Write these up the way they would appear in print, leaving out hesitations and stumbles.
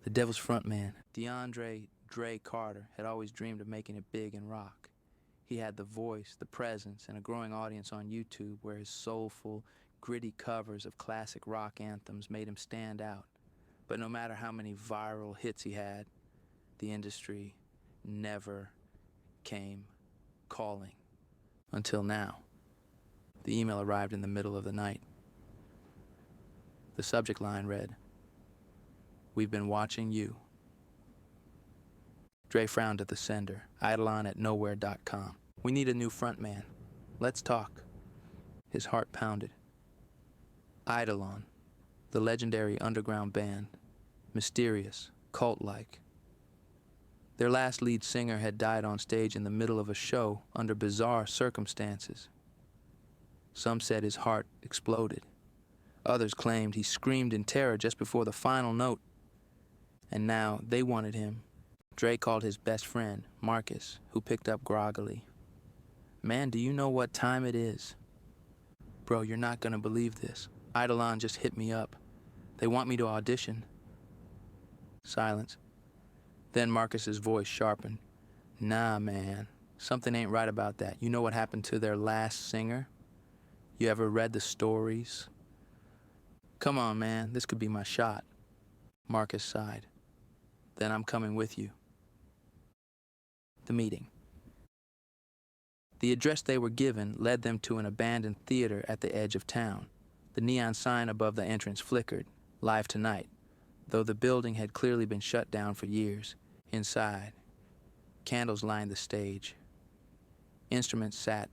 The Devil's Frontman, DeAndre "Dre" Carter, had always dreamed of making it big in rock. He had the voice, the presence, and a growing audience on YouTube where his soulful, gritty covers of classic rock anthems made him stand out. But no matter how many viral hits he had, the industry never came calling. Until now. The email arrived in the middle of the night. The subject line read, "We've been watching you." Dre frowned at the sender, Eidolon at nowhere.com. "We need a new frontman. Let's talk." His heart pounded. Eidolon, the legendary underground band, mysterious, cult-like. Their last lead singer had died on stage in the middle of a show under bizarre circumstances. Some said his heart exploded. Others claimed he screamed in terror just before the final note. And now they wanted him. Dre called his best friend, Marcus, who picked up groggily. "Man, do you know what time it is?" "Bro, you're not gonna believe this. Eidolon just hit me up. They want me to audition." Silence. Then Marcus's voice sharpened. "Nah, man. Something ain't right about that. You know what happened to their last singer? You ever read the stories? Come on, man. This could be my shot." Marcus sighed. "Then I'm coming with you." The meeting. The address they were given led them to an abandoned theater at the edge of town. The neon sign above the entrance flickered, "Live tonight," though the building had clearly been shut down for years. Inside, candles lined the stage. Instruments sat,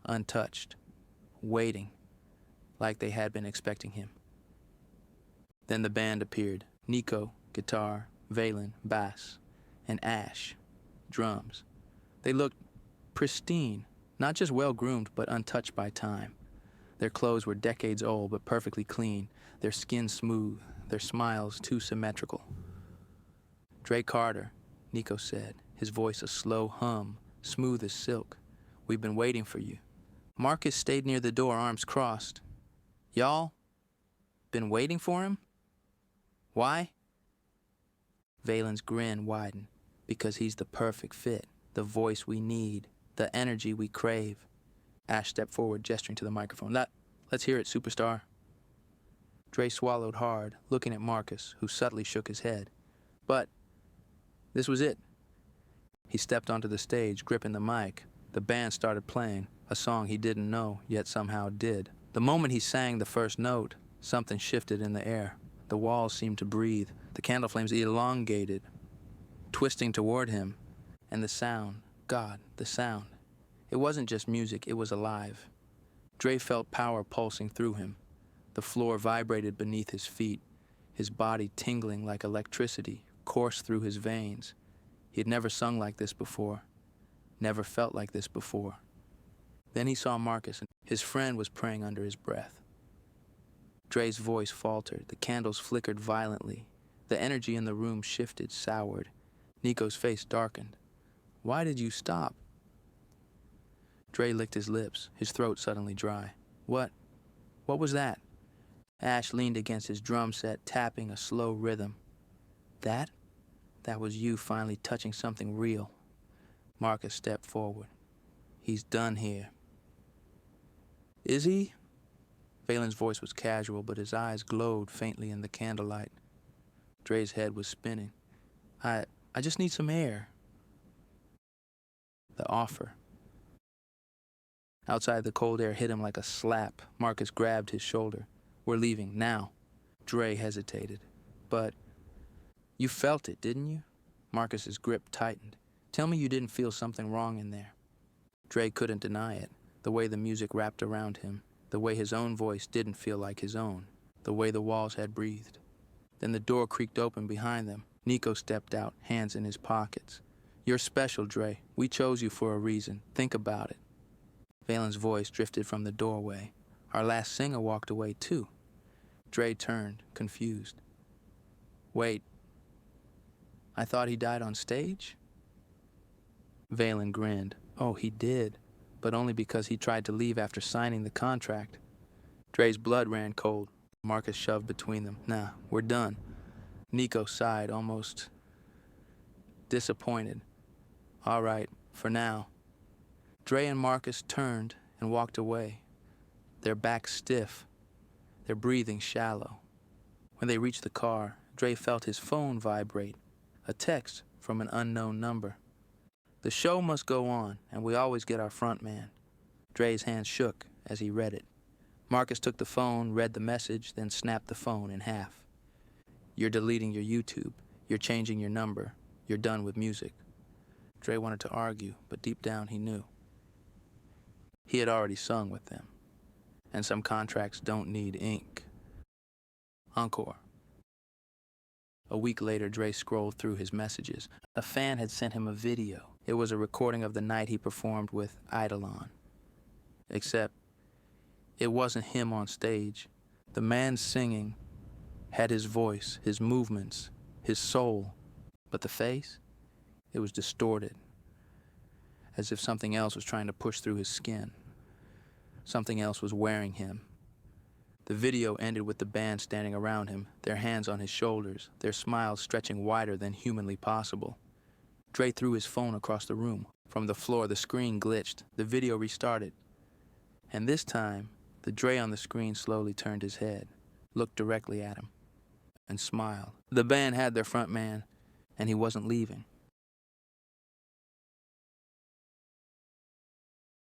untouched, waiting, like they had been expecting him. Then the band appeared. Nico, guitar, Valen, bass, and Ash, drums. They looked pristine, not just well-groomed, but untouched by time. Their clothes were decades old, but perfectly clean, their skin smooth, their smiles too symmetrical. "Dre Carter," Nico said, his voice a slow hum, smooth as silk. "We've been waiting for you." Marcus stayed near the door, arms crossed. "Y'all been waiting for him? Why?" Valen's grin widened. "Because he's the perfect fit, the voice we need, the energy we crave." Ash stepped forward, gesturing to the microphone. Let's hear it, superstar." Dre swallowed hard, looking at Marcus, who subtly shook his head. But this was it. He stepped onto the stage, gripping the mic. The band started playing, a song he didn't know, yet somehow did. The moment he sang the first note, something shifted in the air. The walls seemed to breathe. The candle flames elongated, twisting toward him. And the sound, God, the sound. It wasn't just music, it was alive. Dre felt power pulsing through him. The floor vibrated beneath his feet, his body tingling like electricity coursed through his veins. He had never sung like this before, never felt like this before. Then he saw Marcus, and his friend was praying under his breath. Dre's voice faltered, the candles flickered violently. The energy in the room shifted, soured. Nico's face darkened. "Why did you stop?" Dre licked his lips, his throat suddenly dry. What was that?" Ash leaned against his drum set, tapping a slow rhythm. That was you finally touching something real." Marcus stepped forward. "He's done here." "Is he?" Valen's voice was casual, but his eyes glowed faintly in the candlelight. Dre's head was spinning. I just need some air." The offer. Outside, the cold air hit him like a slap. Marcus grabbed his shoulder. "We're leaving, now." Dre hesitated. "But you felt it, didn't you?" Marcus's grip tightened. "Tell me you didn't feel something wrong in there." Dre couldn't deny it. The way the music wrapped around him, the way his own voice didn't feel like his own, the way the walls had breathed. Then the door creaked open behind them. Nico stepped out, hands in his pockets. "You're special, Dre. We chose you for a reason. Think about it." Valen's voice drifted from the doorway. "Our last singer walked away, too." Dre turned, confused. "Wait, I thought he died on stage?" Valen grinned. "Oh, he did, but only because he tried to leave after signing the contract." Dre's blood ran cold. Marcus shoved between them. "Nah, we're done. Nico sighed, almost disappointed. All right, for now. Dre and Marcus turned and walked away, their backs stiff, their breathing shallow. When they reached the car, Dre felt his phone vibrate, a text from an unknown number. The show must go on, and we always get our front man. Dre's hand shook as he read it. Marcus took the phone, read the message, then snapped the phone in half. You're deleting your YouTube. You're changing your number. You're done with music. Dre wanted to argue, but deep down he knew. He had already sung with them, and some contracts don't need ink. Encore. A week later, Dre scrolled through his messages. A fan had sent him a video. It was a recording of the night he performed with Eidolon. Except, it wasn't him on stage. The man singing had his voice, his movements, his soul. But the face? It was distorted, as if something else was trying to push through his skin. Something else was wearing him. The video ended with the band standing around him, their hands on his shoulders, their smiles stretching wider than humanly possible. Dre threw his phone across the room. From the floor, the screen glitched. The video restarted. And this time, the Dre on the screen slowly turned his head, looked directly at him, and smiled. The band had their front man, and he wasn't leaving.